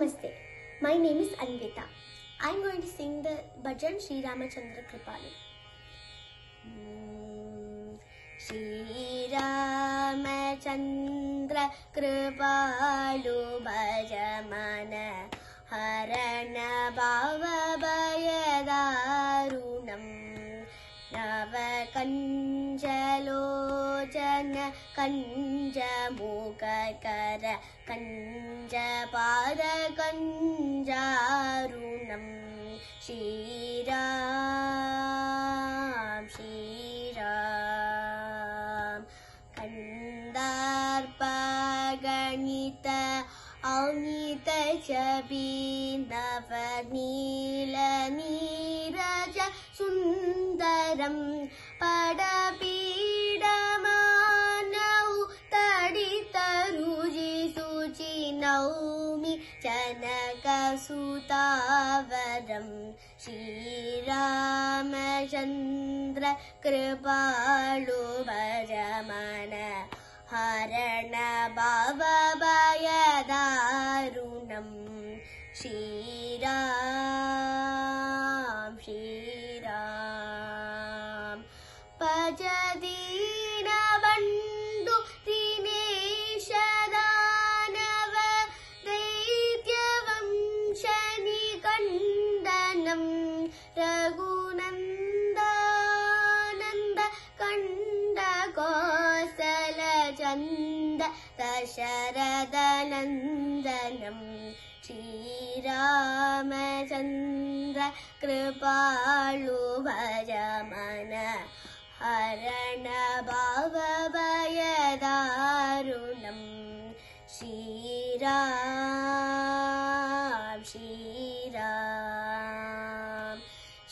Namaste. My name is Anvita. I am going to sing the bhajan Sri Ramachandra Kripalu. Sri Ramachandra Kripalu bhajamana harana bhava bhayadarunam navakanjalojana kanjamukakara kanjapada kanjarunam Shri Ram Shri Ram Kandarpa ganita Aunita chabi navanila niraja sundaram padapidamanavu taditaruji suci naumi janakasutavaram Shri Ramachandra Kripalu bhajamana harana bhava bhayadarunam Shri Ram Shri Ram Pajadina bandu dineshadhanava daityavamshani kandanam raghunandananda kanda kosala chanda dasharadhanandanam Shri Ramachandra Kripalu bhajamana harana bhava bhayadarunam Shri Ram Shri Ram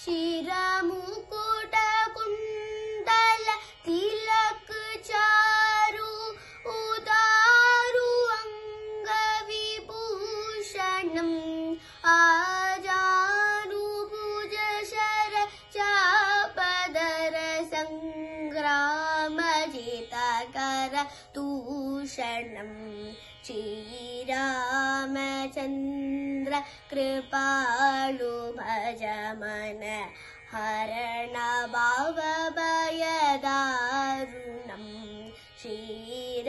Shri Ramukuta kundala tilak charu udaru anga vibhushanam ajanu bhuja shara chapadara sangrama jitakara tushanam Shri Ramachandra Kripalu bhajamana harana bhava bhayadarunam Shri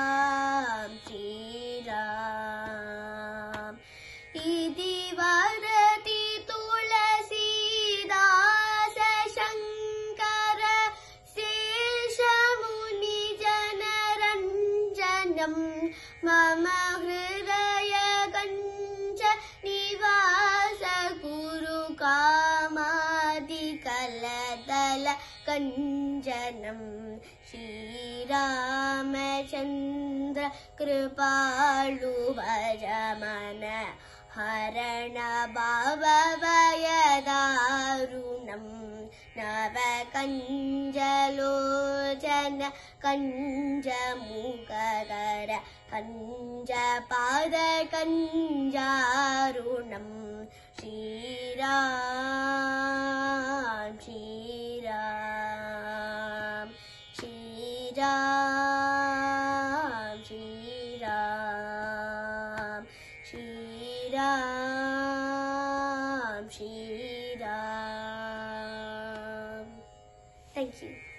Ram Shri Ram Idi varati tulasi dasa shankara seshamuni janaranjanam mama hridaya kancha nivasa guru kamadi kaladala kanjanam Shri Ramachandra Kripalu bhajamana harana bhava bhayadarunam navakanjalojana kanjamukakara kanjapada kanjarunam Shri Ram Shri Ram Shri Ram Shri Ram Shri Ram Shri Ram Thank you.